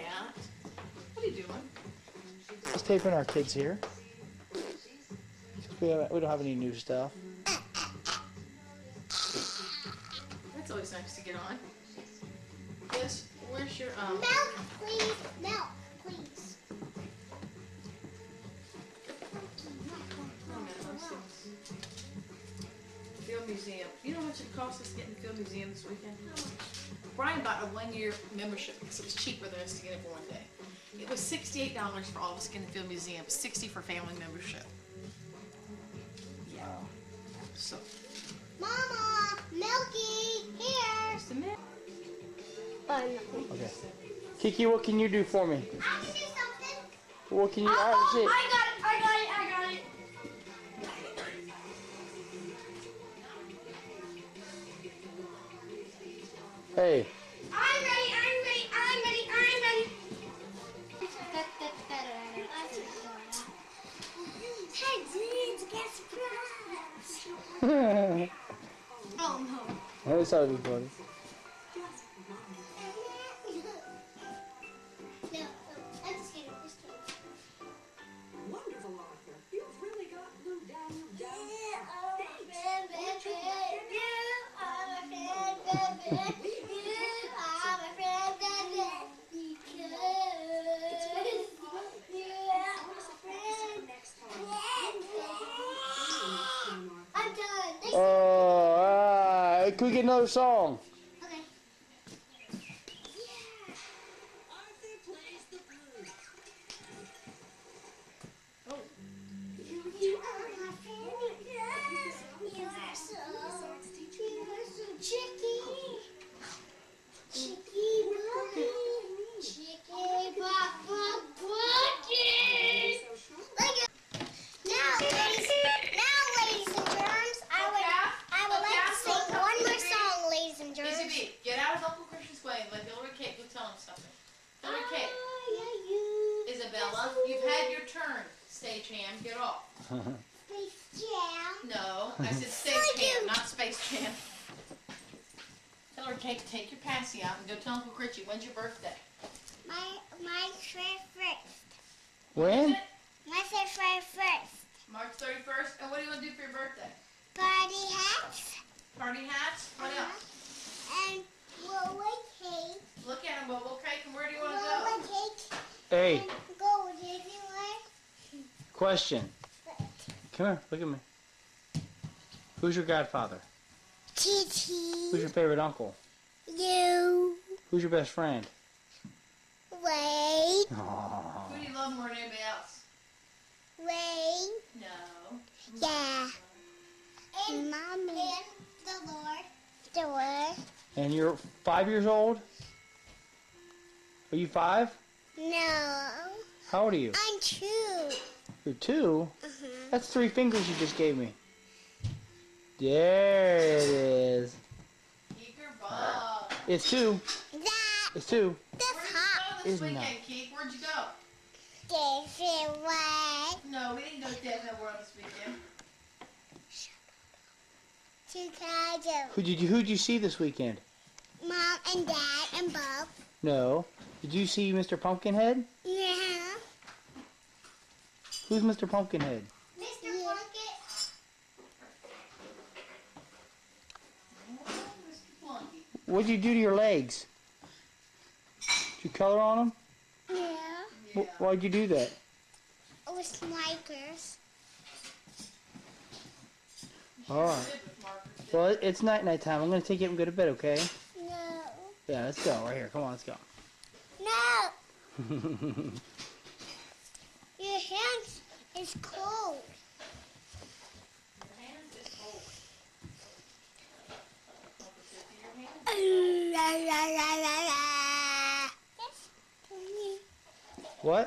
that. What are you doing? Just taping our kids here. We don't have any new stuff. That's always nice to get on. Yes, where's your Milk, please. Milk, please. Field Museum. You know how much it costs us getting the Field Museum this weekend? Brian bought a 1-year membership because it was cheaper than us to get it for one day. It was $68 for all of us to get in the Field Museum, $60 for family membership. Yeah. So. Mama, Milky, here. Just a minute. Okay. Kiki, what can you do for me? I can do something. What can you? I got it. Hey. I'm ready. Hey, jeans, get surprised. Oh no. I thought it'd be funny. No, I'm just kidding. Wonderful, Arthur. You've really got Blue down your Yeah, I'm a fan, baby. Yeah, I'm a fan, baby. Yeah, I'm a fan, baby. Because yeah, I'm a fan. I'm done. Thank you. Can we get another song? Okay. Arthur plays the blues. Oh. You are my favorite. You are so chicky. Chicky bunny. Chicky papa bunny. Now, ladies and germs, I would like to sing one more song, ladies and germs. Easy beat. Get out of Uncle Christian's way and let Hillary Kate go tell him something. Hillary Kate. Isabella, you've had your turn. Stagehand, get off. Space Jam. No, I said Stagehand, not Space Jam. Hillary Kate, take your passy out and go tell Uncle Richie, when's your birthday? My first. When? My first. March 31st. And what do you want to do for your birthday? Party hats. Party hats? What else? And roller cake. Look at him, Bobo Cake, and where do you want to Roller go? cake. Hey, And go Disneyland. question. Come here, look at me. Who's your godfather? Titi. Who's your favorite uncle? You. Who's your best friend? Wait. Aww. Who do you love more than anybody else? Wait. No. Yeah. And Mommy. And the Lord. The Lord. And you're 5 years old? Are you 5? No. How old are you? I'm 2. You're 2? Uh-huh. That's 3 fingers you just gave me. There it is. Eager Bob. It's 2. That. It's 2. That's Where'd you hot. go this Isn't weekend, that- Keith? Where'd you go? Disneyland. No, we didn't go to Disney World this weekend. Chicago. Who'd you see this weekend? Mom and Dad and Bob. No. Did you see Mr. Pumpkinhead? Yeah. Who's Mr. Pumpkinhead? Mr. Plunkett. Oh, Mr. Plunky. What'd you do to your legs? Did you color on them? Yeah. Yeah. Why'd you do that? With markers. Alright. Good with markers. Well, it's night time. I'm going to take you and go to bed, okay? No. Yeah, let's go. Right here. Come on, let's go. No. Your hands is cold. Your hand is cold. Uncle Tiffy, your hand? La la la la la. That's for me. What?